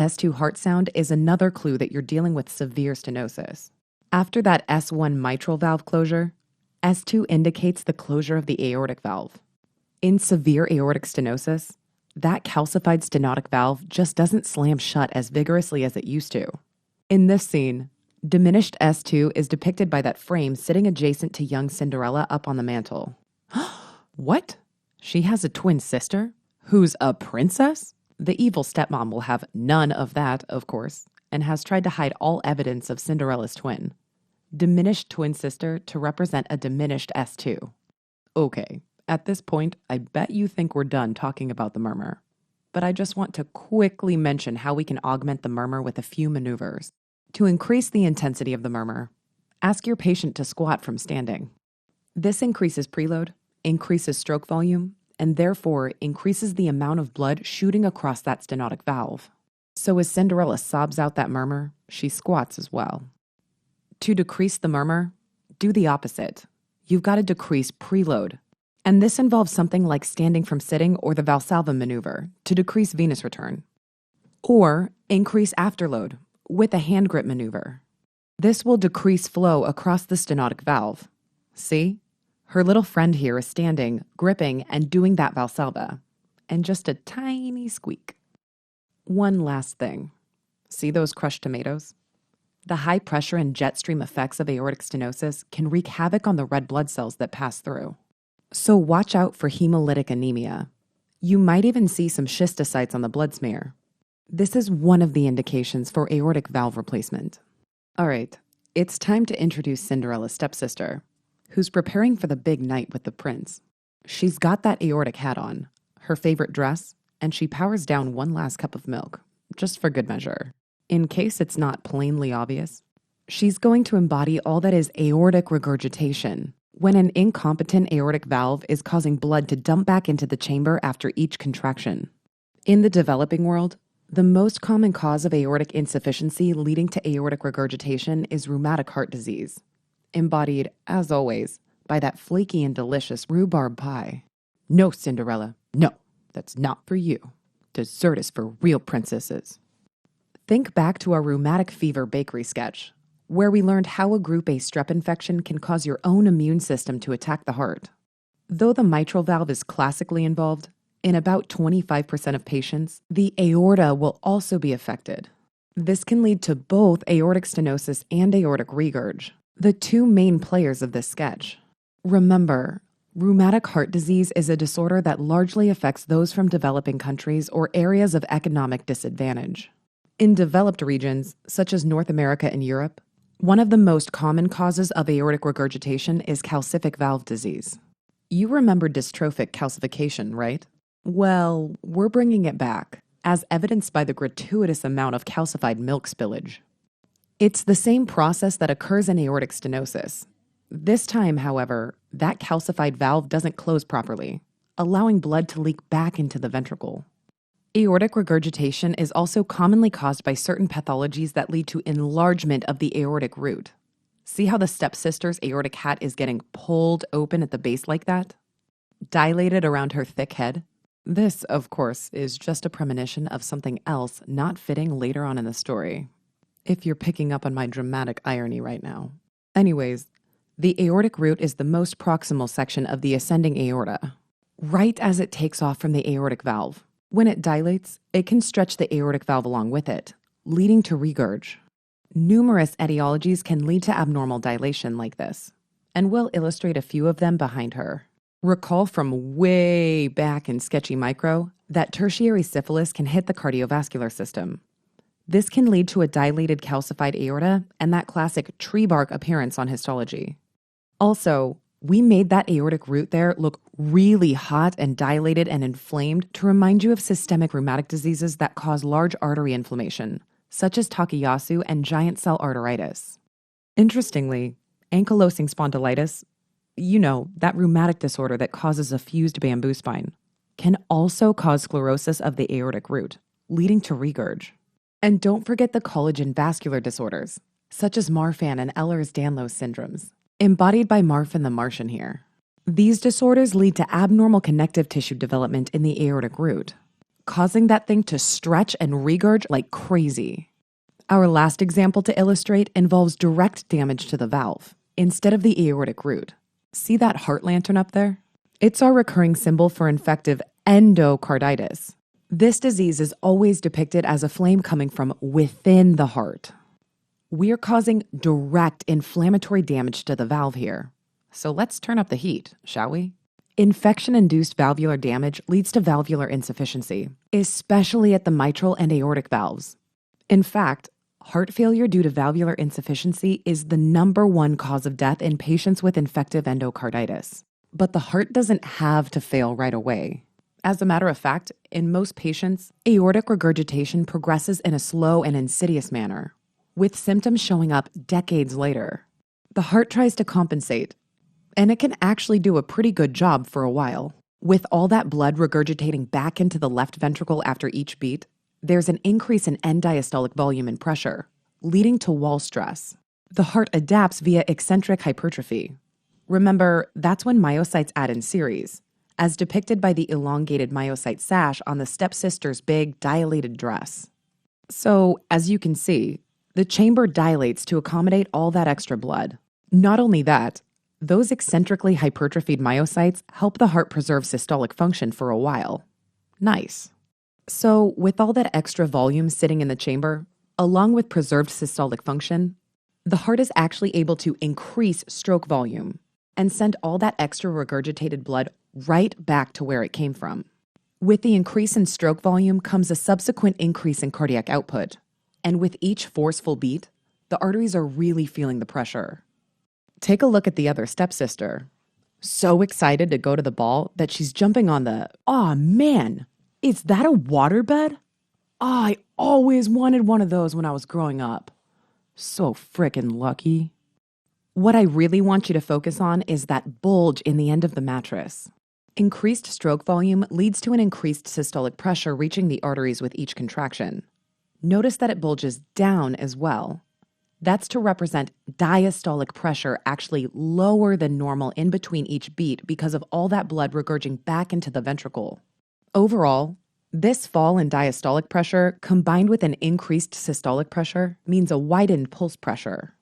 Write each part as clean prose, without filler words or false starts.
S2 heart sound is another clue that you're dealing with severe stenosis. After that S1 mitral valve closure, S2 indicates the closure of the aortic valve. In severe aortic stenosis, that calcified stenotic valve just doesn't slam shut as vigorously as it used to. In this scene, diminished S2 is depicted by that frame sitting adjacent to young Cinderella up on the mantle. What? She has a twin sister? Who's a princess? The evil stepmom will have none of that, of course, and has tried to hide all evidence of Cinderella's twin. Diminished twin sister to represent a diminished S2. Okay, at this point, I bet you think we're done talking about the murmur. But I just want to quickly mention how we can augment the murmur with a few maneuvers. To increase the intensity of the murmur, ask your patient to squat from standing. This increases preload, increases stroke volume, and therefore increases the amount of blood shooting across that stenotic valve. So as Cinderella sobs out that murmur, she squats as well. To decrease the murmur, do the opposite. You've got to decrease preload. And this involves something like standing from sitting or the Valsalva maneuver to decrease venous return. Or increase afterload with a hand grip maneuver. This will decrease flow across the stenotic valve. See? Her little friend here is standing, gripping, and doing that Valsalva. And just a tiny squeak. One last thing. See those crushed tomatoes? The high pressure and jet stream effects of aortic stenosis can wreak havoc on the red blood cells that pass through. So watch out for hemolytic anemia. You might even see some schistocytes on the blood smear. This is one of the indications for aortic valve replacement. All right, it's time to introduce Cinderella's stepsister, who's preparing for the big night with the prince. She's got that aortic hat on, her favorite dress, and she powers down one last cup of milk, just for good measure. In case it's not plainly obvious, she's going to embody all that is aortic regurgitation, when an incompetent aortic valve is causing blood to dump back into the chamber after each contraction. In the developing world, the most common cause of aortic insufficiency leading to aortic regurgitation is rheumatic heart disease, embodied, as always, by that flaky and delicious rhubarb pie. No, Cinderella, no, that's not for you. Dessert is for real princesses. Think back to our rheumatic fever bakery sketch, where we learned how a group A strep infection can cause your own immune system to attack the heart. Though the mitral valve is classically involved, in about 25% of patients, the aorta will also be affected. This can lead to both aortic stenosis and aortic regurg, the two main players of this sketch. Remember, rheumatic heart disease is a disorder that largely affects those from developing countries or areas of economic disadvantage. In developed regions, such as North America and Europe, one of the most common causes of aortic regurgitation is calcific valve disease. You remember dystrophic calcification, right? Well, we're bringing it back, as evidenced by the gratuitous amount of calcified milk spillage. It's the same process that occurs in aortic stenosis. This time, however, that calcified valve doesn't close properly, allowing blood to leak back into the ventricle. Aortic regurgitation is also commonly caused by certain pathologies that lead to enlargement of the aortic root. See how the stepsister's aortic hat is getting pulled open at the base like that? Dilated around her thick head? This, of course, is just a premonition of something else not fitting later on in the story, if you're picking up on my dramatic irony right now. Anyways, the aortic root is the most proximal section of the ascending aorta, right as it takes off from the aortic valve. When it dilates, it can stretch the aortic valve along with it, leading to regurg. Numerous etiologies can lead to abnormal dilation like this, and we'll illustrate a few of them behind her. Recall from way back in Sketchy Micro that tertiary syphilis can hit the cardiovascular system. This can lead to a dilated calcified aorta and that classic tree bark appearance on histology. Also, we made that aortic root there look really hot and dilated and inflamed to remind you of systemic rheumatic diseases that cause large artery inflammation, such as Takayasu and giant cell arteritis. Interestingly, ankylosing spondylitis, that rheumatic disorder that causes a fused bamboo spine, can also cause sclerosis of the aortic root, leading to regurg. And don't forget the collagen vascular disorders, such as Marfan and Ehlers-Danlos syndromes, embodied by Marfan the Martian here. These disorders lead to abnormal connective tissue development in the aortic root. causing that thing to stretch and regurge like crazy. Our last example to illustrate involves direct damage to the valve instead of the aortic root. See that heart lantern up there? It's our recurring symbol for infective endocarditis. This disease is always depicted as a flame coming from within the heart. We're causing direct inflammatory damage to the valve here. So let's turn up the heat, shall we? Infection-induced valvular damage leads to valvular insufficiency, especially at the mitral and aortic valves. In fact, heart failure due to valvular insufficiency is the #1 cause of death in patients with infective endocarditis. But the heart doesn't have to fail right away. As a matter of fact, in most patients, aortic regurgitation progresses in a slow and insidious manner, with symptoms showing up decades later. The heart tries to compensate, and it can actually do a pretty good job for a while. With all that blood regurgitating back into the left ventricle after each beat, there's an increase in end diastolic volume and pressure, leading to wall stress. The heart adapts via eccentric hypertrophy. Remember, that's when myocytes add in series, as depicted by the elongated myocyte sash on the stepsister's big, dilated dress. So, as you can see, the chamber dilates to accommodate all that extra blood. Not only that, those eccentrically hypertrophied myocytes help the heart preserve systolic function for a while. Nice. So, with all that extra volume sitting in the chamber, along with preserved systolic function, the heart is actually able to increase stroke volume and send all that extra regurgitated blood right back to where it came from. With the increase in stroke volume comes a subsequent increase in cardiac output, and with each forceful beat, the arteries are really feeling the pressure. Take a look at the other stepsister. So excited to go to the ball that she's jumping on the, "Aw, man, is that a waterbed? I always wanted one of those when I was growing up. So frickin' lucky." What I really want you to focus on is that bulge in the end of the mattress. Increased stroke volume leads to an increased systolic pressure reaching the arteries with each contraction. Notice that it bulges down as well. That's to represent diastolic pressure actually lower than normal in between each beat because of all that blood regurging back into the ventricle. Overall, this fall in diastolic pressure combined with an increased systolic pressure means a widened pulse pressure,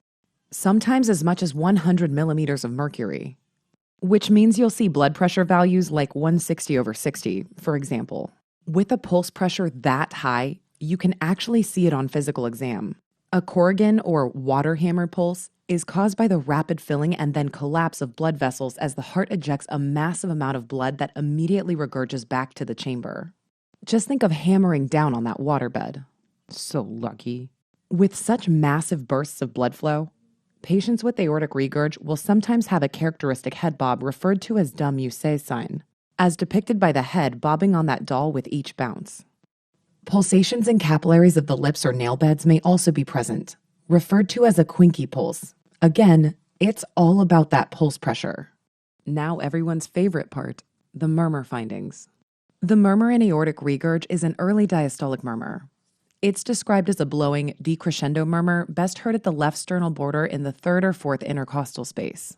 sometimes as much as 100 millimeters of mercury, which means you'll see blood pressure values like 160/60, for example. With a pulse pressure that high, you can actually see it on physical exam. A Corrigan or water hammer pulse is caused by the rapid filling and then collapse of blood vessels as the heart ejects a massive amount of blood that immediately regurges back to the chamber. Just think of hammering down on that waterbed. So lucky. With such massive bursts of blood flow, patients with aortic regurg will sometimes have a characteristic head bob referred to as dumb you say sign, as depicted by the head bobbing on that doll with each bounce. Pulsations in capillaries of the lips or nail beds may also be present, referred to as a Quincke pulse. Again, it's all about that pulse pressure. Now everyone's favorite part, the murmur findings. The murmur in aortic regurg is an early diastolic murmur. It's described as a blowing decrescendo murmur best heard at the left sternal border in the 3rd or 4th intercostal space.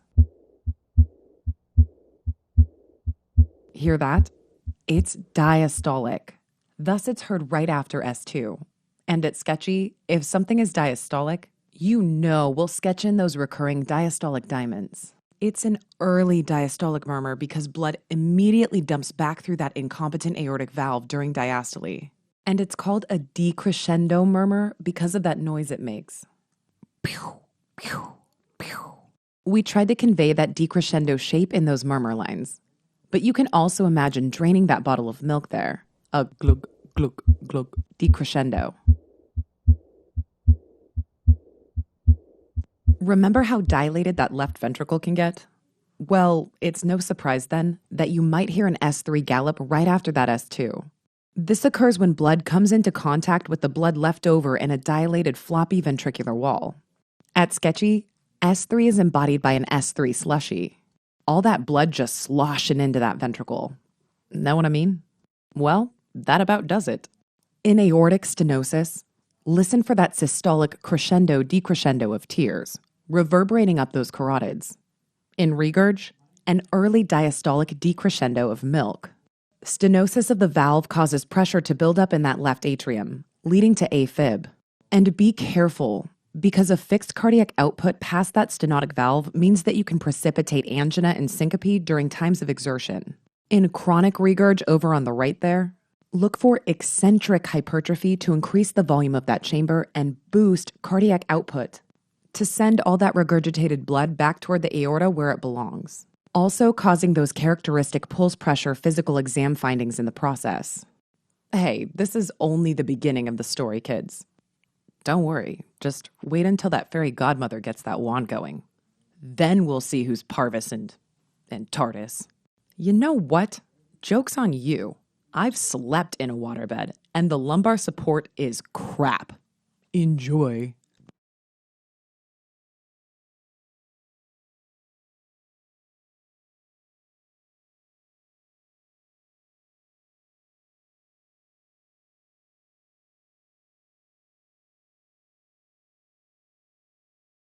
Hear that? It's diastolic. Thus, it's heard right after S2. And at Sketchy, if something is diastolic, you know we'll sketch in those recurring diastolic diamonds. It's an early diastolic murmur because blood immediately dumps back through that incompetent aortic valve during diastole. And it's called a decrescendo murmur because of that noise it makes. Pew, pew, pew. We tried to convey that decrescendo shape in those murmur lines. But you can also imagine draining that bottle of milk there. A glug, glug, glug, decrescendo. Remember how dilated that left ventricle can get? Well, it's no surprise then that you might hear an S3 gallop right after that S2. This occurs when blood comes into contact with the blood left over in a dilated floppy ventricular wall. At Sketchy, S3 is embodied by an S3 slushy. All that blood just sloshing into that ventricle. Know what I mean? Well, that about does it. In aortic stenosis, listen for that systolic crescendo-decrescendo of tears, reverberating up those carotids. In regurg, an early diastolic decrescendo of milk. Stenosis of the valve causes pressure to build up in that left atrium, leading to AFib. And be careful, because a fixed cardiac output past that stenotic valve means that you can precipitate angina and syncope during times of exertion. In chronic regurg over on the right there, look for eccentric hypertrophy to increase the volume of that chamber and boost cardiac output to send all that regurgitated blood back toward the aorta where it belongs, also causing those characteristic pulse pressure physical exam findings in the process. Hey, this is only the beginning of the story, kids. Don't worry, just wait until that fairy godmother gets that wand going. Then we'll see who's Parvis and TARDIS. You know what? Joke's on you. I've slept in a waterbed, and the lumbar support is crap. Enjoy.